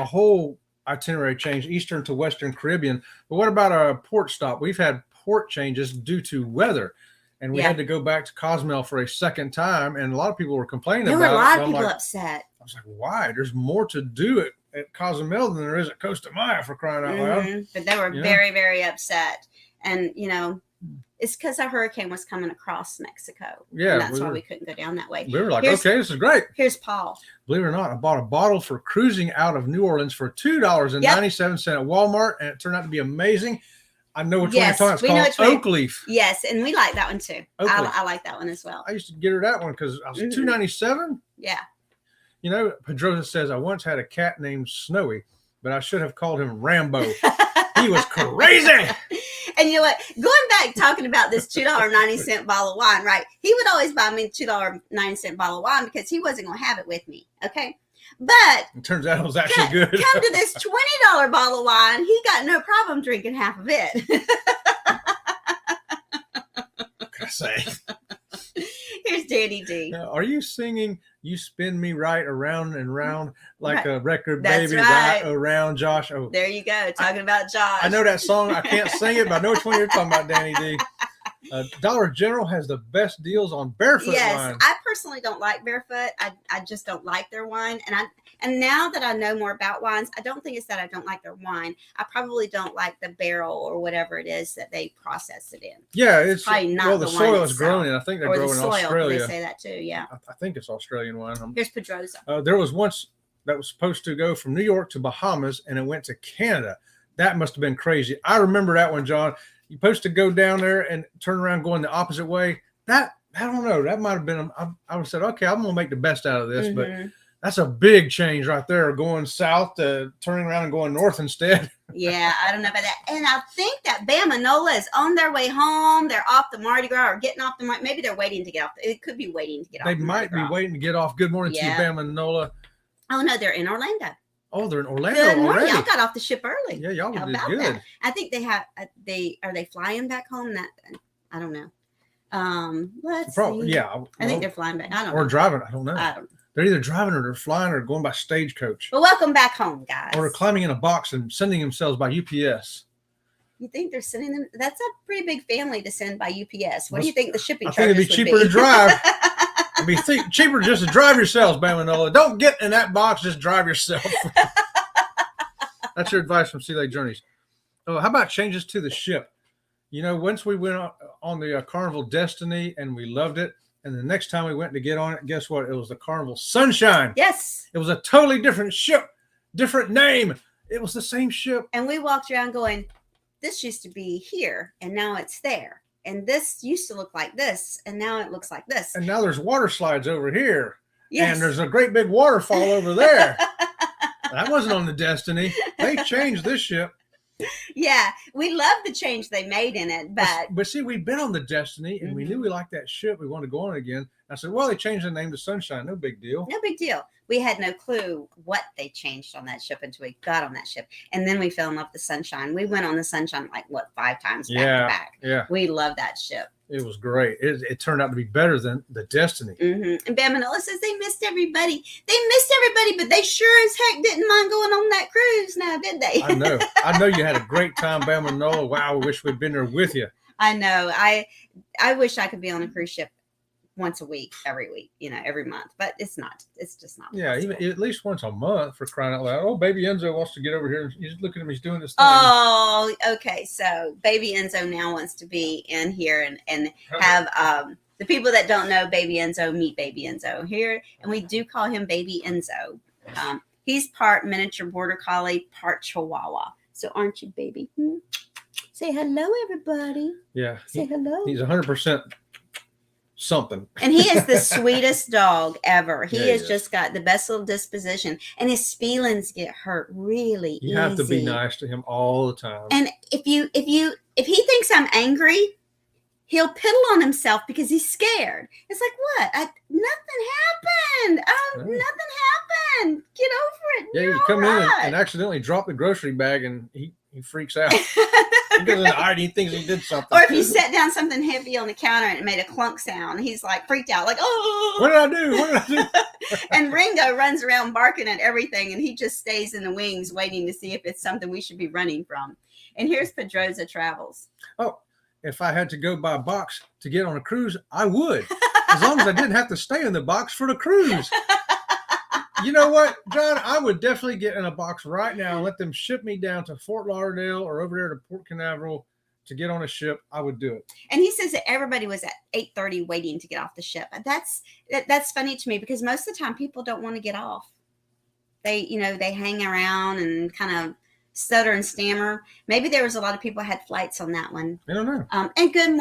whole itinerary change, Eastern to Western Caribbean. But what about a port stop? We've had port changes due to weather, and we had to go back to Cozumel for a second time, and a lot of people were complaining about it. There were a lot of people upset. I was like, why? There's more to do at Cozumel than there is at Costa Maya, for crying out loud. But they were very, very upset. And, it's because a hurricane was coming across Mexico. Yeah. And that's why we couldn't go down that way. We were like, okay, this is great. Here's Paul. Believe it or not, I bought a bottle for cruising out of New Orleans for $2.97 at Walmart, and it turned out to be amazing. I know which one you're talking about. It's called Oak Leaf. Yes, and we like that one too. I like that one as well. I used to get her that one because I was $2.97. Yeah. You know, Pedrosa says, I once had a cat named Snowy, but I should have called him Rambo. He was crazy. And you know what? Going back talking about this $2.90 bottle of wine, right? He would always buy me a $2.90 bottle of wine because he wasn't going to have it with me. Okay. But it turns out it was actually good. Come to this $20 bottle of wine. He got no problem drinking half of it. I say. Here's Danny D. Now, are you singing "You Spin Me Right Around and Round" like a record, That's baby? right. Around, Josh. Oh, there you go. Talking about Josh. I know that song. I can't sing it, but I know which one you're talking about, Danny D. Dollar General has the best deals on Barefoot wine. I personally don't like Barefoot. I just don't like their wine. And now that I know more about wines, I don't think it's that I don't like their wine. I probably don't like the barrel or whatever it is that they process it in. Yeah, it's probably not the soil is grown in. I think they're growing in Australia. They say that too. Yeah, I think it's Australian wine. Here's Pedrosa. There was once that was supposed to go from New York to Bahamas, and it went to Canada. That must have been crazy. I remember that one, John. You're supposed to go down there and turn around going the opposite way. That, I don't know. That might have been, I would have said, okay, I'm going to make the best out of this. But that's a big change right there, going south to turning around and going north instead. Yeah, I don't know about that. And I think that Bamanola is on their way home. They're off the Mardi Gras or getting off the Mardi. Maybe they're waiting to get off. It could be waiting to get off. They might be waiting to get off. Good morning to you, Bamanola. Oh, no, they're in Orlando. Oh, they're in Orlando Good morning. already. Y'all got off the ship early. Yeah, y'all did good. That? I think they have. Are they flying back home? That I don't know. Let's see. Yeah, I think they're flying back. I don't or know. driving. I don't know. I don't know. They're either driving or they're flying or going by stagecoach. Well, welcome back home, guys. Or they're climbing in a box and sending themselves by UPS. You think they're sending them? That's a pretty big family to send by UPS. What do you think the shipping charges would be? I think it'd be cheaper to drive. It'd be cheaper just to drive yourselves, Bamanola. Don't get in that box. Just drive yourself. That's your advice from Sea Lake Journeys. Oh, how about changes to the ship? You know, once we went on the Carnival Destiny and we loved it, and the next time we went to get on it, guess what? It was the Carnival Sunshine. Yes. It was a totally different ship, different name. It was the same ship. And we walked around going, this used to be here, and now it's there. And this used to look like this, and now it looks like this. And now there's water slides over here. Yes. And there's a great big waterfall over there. That wasn't on the Destiny. They changed this ship. Yeah, we love the change they made in it, but see, we've been on the Destiny, and we knew we liked that ship. We wanted to go on it again. I said, well, they changed the name to Sunshine. No big deal. No big deal. We had no clue what they changed on that ship until we got on that ship, and then we fell in love with the Sunshine. We went on the Sunshine like 5 times back to back. Yeah, we love that ship. It was great. It turned out to be better than the Destiny. And Bamanola says they missed everybody. They missed everybody, but they sure as heck didn't mind going on that cruise now, did they? I know. I know you had a great time, Bamanola. Wow, I wish we'd been there with you. I know. I wish I could be on a cruise ship once a week, every week, every month, but it's not. It's just not. Yeah, possible. even at least once a month, for crying out loud. Oh, baby Enzo wants to get over here. You just look at him. He's doing this thing. Oh, okay. So baby Enzo now wants to be in here and have the people that don't know baby Enzo meet baby Enzo here, and we do call him baby Enzo. He's part miniature border collie, part Chihuahua. So aren't you, baby? Say hello, everybody. Yeah. Say hello. He's 100%. Something. And he is the sweetest dog ever. He has is. Just got the best little disposition, and his feelings get hurt really easy. You have to be nice to him all the time. And if he thinks I'm angry, he'll piddle on himself because he's scared. It's like, what? Nothing happened. Nothing happened. Get over it. Yeah, You're you come all in right. and accidentally drop the grocery bag, and he freaks out. He goes in the eye, he thinks he did something. Or if you set down something heavy on the counter and it made a clunk sound, he's like freaked out, like, oh. What did I do? What did I do? And Ringo runs around barking at everything, and he just stays in the wings waiting to see if it's something we should be running from. And here's Pedrosa Travels. Oh, if I had to go by box to get on a cruise, I would. As long as I didn't have to stay in the box for the cruise. You know what, John? I would definitely get in a box right now and let them ship me down to Fort Lauderdale or over there to Port Canaveral to get on a ship. I would do it. And he says that everybody was at 8:30 waiting to get off the ship. That's funny to me because most of the time people don't want to get off. They hang around and kind of stutter and stammer. Maybe there was a lot of people had flights on that one. I don't know. And good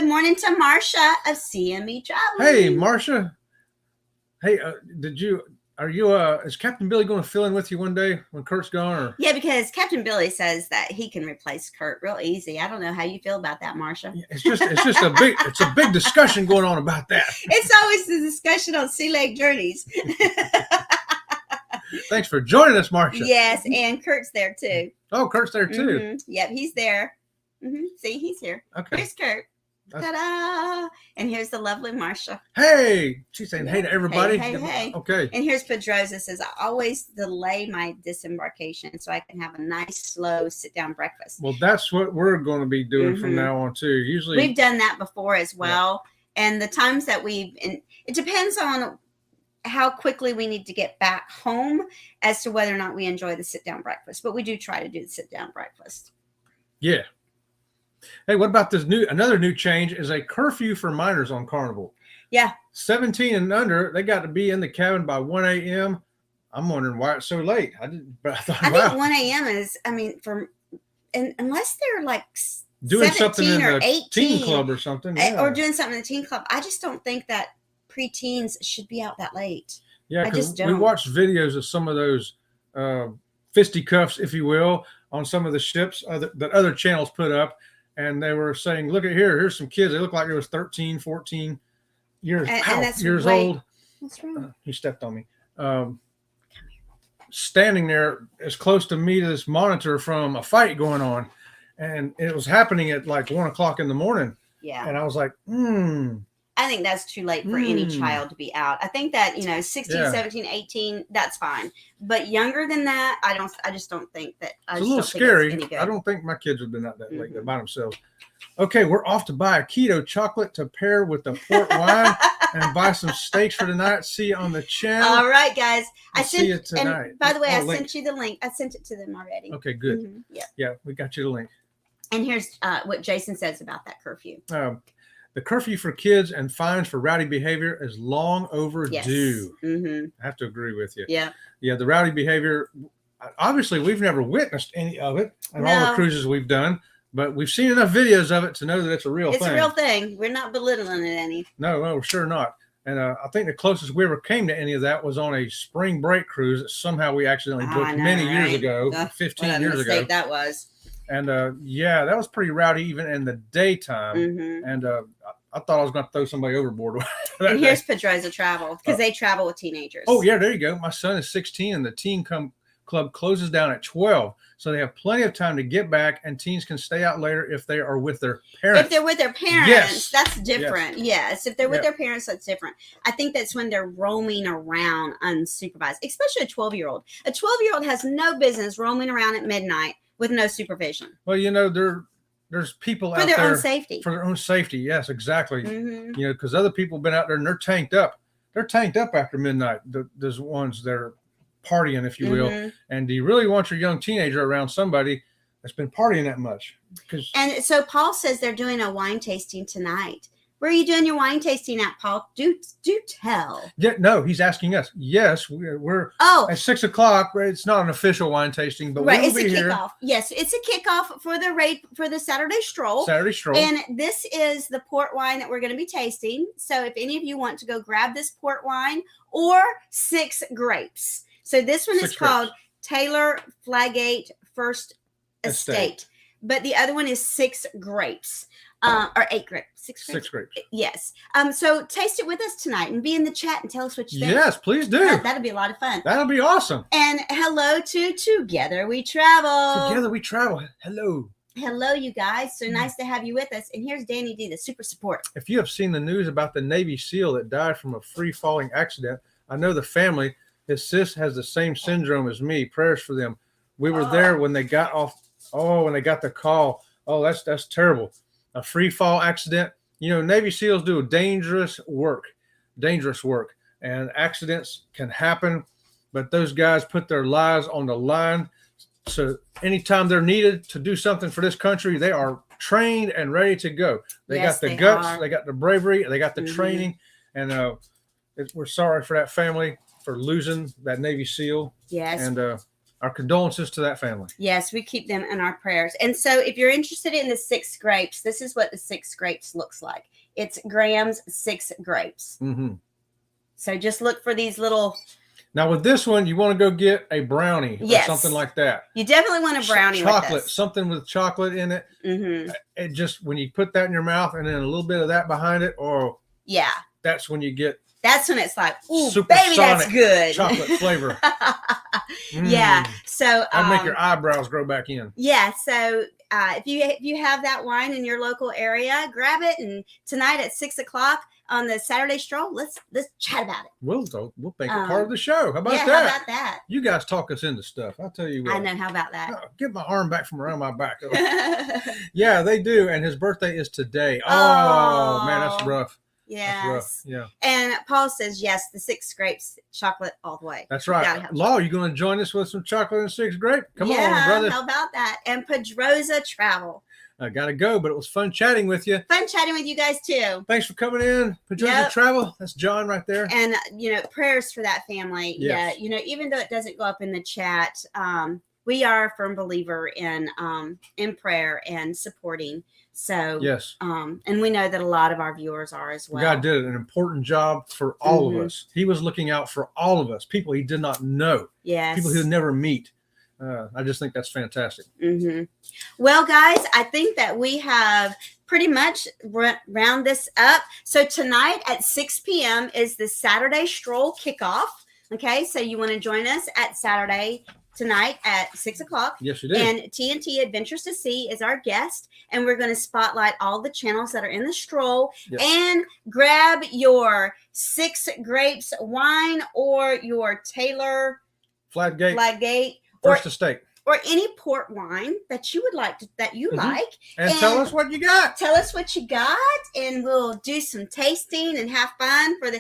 morning to Marcia of CME Travel. Hey, Marcia. Hey, Are you is Captain Billy going to fill in with you one day when Kurt's gone? Or? Yeah, because Captain Billy says that he can replace Kurt real easy. I don't know how you feel about that, Marsha. It's just a big discussion going on about that. It's always the discussion on Sea Lake Journeys. Thanks for joining us, Marsha. Yes, and Kurt's there too. Oh, Kurt's there too. Mm-hmm. Yep, he's there. Mm-hmm. See, he's here. Okay. Here's Kurt. Ta-da! And here's the lovely Marsha. Hey, she's saying hey to everybody. Hey. Okay. And here's Pedroza says, I always delay my disembarkation so I can have a nice, slow sit-down breakfast. Well, that's what we're going to be doing from now on too. Usually, we've done that before as well. Yeah. And the times that it depends on how quickly we need to get back home as to whether or not we enjoy the sit-down breakfast. But we do try to do the sit-down breakfast. Yeah. Hey, what about another new change is a curfew for minors on Carnival. Yeah. 17 and under, they got to be in the cabin by 1 a.m. I'm wondering why it's so late. I think 1 a.m. is, unless they're like doing something in the 18, teen club or something. Yeah. Or doing something in the teen club. I just don't think that preteens should be out that late. Yeah, because we watched videos of some of those fisticuffs, if you will, on some of the ships that other channels put up. And they were saying, look at here's some kids. They look like it was 13, 14 years, years old. What's wrong? He stepped on me. Standing there as close to me to this monitor from a fight going on. And it was happening at like 1 o'clock in the morning. Yeah. And I was like, I think that's too late for any child to be out. I think that, 16, 17, 18, that's fine. But younger than that, I just don't think that. It's a little scary. I don't think my kids have been out that late by themselves. Okay, we're off to buy a keto chocolate to pair with the port wine and buy some steaks for tonight. See you on the channel. All right, guys. See you tonight. And by the way, I sent you the link. I sent it to them already. Okay, good. Yeah, we got you the link. And here's what Jason says about that curfew. The curfew for kids and fines for rowdy behavior is long overdue. Yes. Mm-hmm. I have to agree with you. Yeah. Yeah, the rowdy behavior, obviously, we've never witnessed any of it on all the cruises we've done, but we've seen enough videos of it to know that it's a real thing. It's a real thing. We're not belittling it any. No, we're sure not. And I think the closest we ever came to any of that was on a spring break cruise that somehow we accidentally booked many years ago, 15 years ago. That was. And that was pretty rowdy even in the daytime. Mm-hmm. And I thought I was going to throw somebody overboard. And here's Pedroza Travel because they travel with teenagers. Oh, yeah, there you go. My son is 16 and the teen club closes down at 12. So they have plenty of time to get back and teens can stay out later if they are with their parents. If they're with their parents, yes. That's different. Yes. If they're with their parents, that's different. I think that's when they're roaming around unsupervised, especially a 12-year-old. A 12-year-old has no business roaming around at midnight with no supervision. Well, there's people out there. For their own safety. For their own safety. Yes, exactly. Mm-hmm. Because other people have been out there and they're tanked up. They're tanked up after midnight. There's ones that are partying, if you will. And do you really want your young teenager around somebody that's been partying that much? And so Paul says they're doing a wine tasting tonight. Where are you doing your wine tasting at, Paul? Do tell. Yeah, no, he's asking us. Yes, we're at 6 o'clock. It's not an official wine tasting, but we'll be here. Kickoff. Yes, it's a kickoff for the Saturday stroll. And this is the port wine that we're going to be tasting. So if any of you want to go grab this port wine or 6 grapes. So this one is called Taylor Flagate First Estate. But the other one is 6 grapes. Or 8 grapes. 6 grapes. 6 grapes. Yes. So taste it with us tonight and be in the chat and tell us what you think. Yes, please do. That'll be a lot of fun. That'll be awesome. And hello to Together We Travel. Together We Travel. Hello. Hello, you guys. So nice to have you with us. And here's Danny D, the super support. If you have seen the news about the Navy SEAL that died from a free-falling accident, I know the family, his sis has the same syndrome as me. Prayers for them. We were there when they got off. Oh, when they got the call. Oh, that's terrible. A free fall accident. Navy SEALs do dangerous work, and accidents can happen, but those guys put their lives on the line. So anytime they're needed to do something for this country, they are trained and ready to go. They got the guts, they got the bravery, they got the training, and we're sorry for that family for losing that Navy SEAL. Yes. And our condolences to that family. Yes, we keep them in our prayers. And so if you're interested in the 6 grapes, this is what the 6 grapes looks like. It's Graham's 6 grapes. Mm-hmm. So just look for these little Now with this one, you want to go get a brownie or something like that. You definitely want a brownie chocolate, with this. Something with chocolate in it. It just, when you put that in your mouth and then a little bit of that behind it, that's when you get. That's when it's like, ooh, baby, that's good. Chocolate flavor. Yeah. So that'd make your eyebrows grow back in. Yeah. So if you have that wine in your local area, grab it. And tonight at 6:00 on the Saturday stroll, let's chat about it. We'll make it part of the show. How about that? How about that? You guys talk us into stuff. I'll tell you what. I know. How about that? Get my arm back from around my back. Yeah, they do. And his birthday is today. Oh man, that's rough. Yes. Yeah. And Paul says, yes, the 6 grapes chocolate all the way. That's right. Law, you going to join us with some chocolate and 6 grape? Come on, brother. How about that? And Pedrosa Travel. I got to go, but it was fun chatting with you. Fun chatting with you guys too. Thanks for coming in. Pedrosa Travel. That's John right there. And, prayers for that family. Yes. Yeah. Even though it doesn't go up in the chat, we are a firm believer in prayer and supporting. So yes, and we know that a lot of our viewers are as well. God did an important job for all of us. He was looking out for all of us, people he did not know, people he'll never meet. I just think that's fantastic. Well, guys, I think that we have pretty much round this up. So tonight at 6 p.m. is the Saturday Stroll kickoff. Okay, so you want to join us at Saturday tonight at 6:00. Yes, you do. And TNT Adventures to Sea is our guest, and we're going to spotlight all the channels that are in the stroll. And grab your 6 grapes wine or your Taylor Fladgate First Estate, or any port wine that you would like like. And tell us what you got. Tell us what you got, and we'll do some tasting and have fun for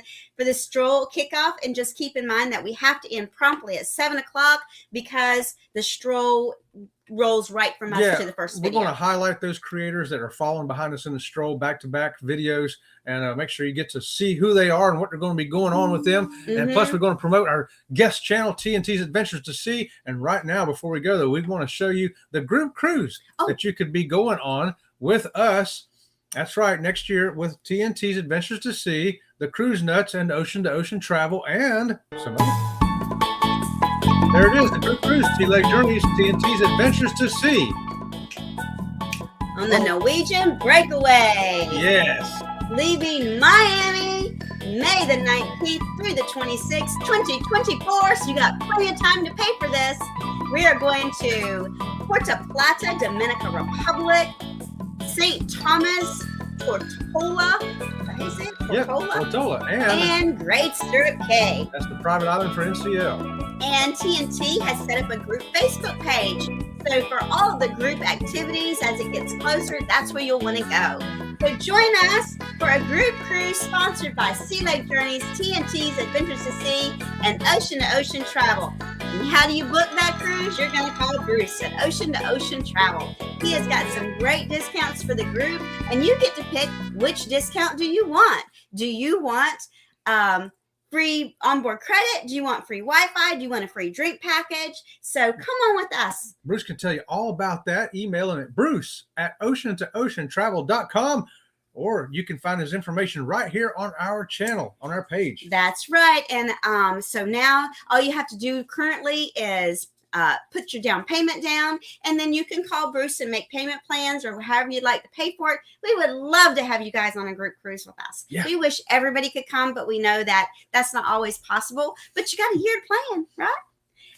the stroll kickoff. And just keep in mind that we have to end promptly at 7:00 because the stroll rolls right from us to the first video. We're going to highlight those creators that are following behind us in the stroll, back-to-back videos, and make sure you get to see who they are and what they're going to be going on with them. And plus, we're going to promote our guest channel, TNT's Adventures to Sea. And right now, before we go, though, we want to show you the group cruise that you could be going on with us. That's right, next year with TNT's Adventures to Sea, the Cruise Nuts, and Ocean-to-Ocean Travel, and some other. There it is, the group cruise, Sea Lake Journeys, TNT's Adventures to Sea. On the Norwegian Breakaway. Yes. Leaving Miami May the 19th through the 26th, 2024. So you got plenty of time to pay for this. We are going to Puerto Plata, Dominican Republic, St. Thomas, Tortola. Tortola. And Great Stirrup Cay. That's the private island for NCL. And TNT has set up a group Facebook page. So for all of the group activities as it gets closer, that's where you'll want to go. So join us for a group cruise sponsored by Sea Lake Journeys, TNT's Adventures to Sea, and Ocean-to-Ocean Travel. And how do you book that cruise? You're going to call Bruce at Ocean-to-Ocean Travel. He has got some great discounts for the group, and you get to pick which discount do you want. Do you want free onboard credit? Do you want free Wi-Fi? Do you want a free drink package? So come on with us. Bruce can tell you all about that. Email him at bruce@ocean-to-oceantravel.com, or you can find his information right here on our channel, on our page. That's right. And so now all you have to do currently is put your down payment down, and then you can call Bruce and make payment plans or however you'd like to pay for it. We would love to have you guys on a group cruise with us. Yeah. We wish everybody could come, but we know that that's not always possible, but you got a year to plan, right?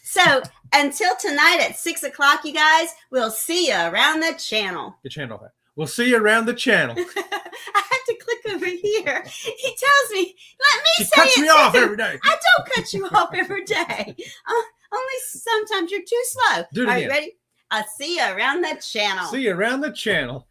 So until tonight at 6:00, you guys, we'll see you around the channel. The channel. We'll see you around the channel. I have to click over here. He tells me, let me she say cuts it. me off every day. I don't cut you off every day. Only sometimes you're too slow. Do it Are again. you ready? I'll see you around the channel. See you around the channel.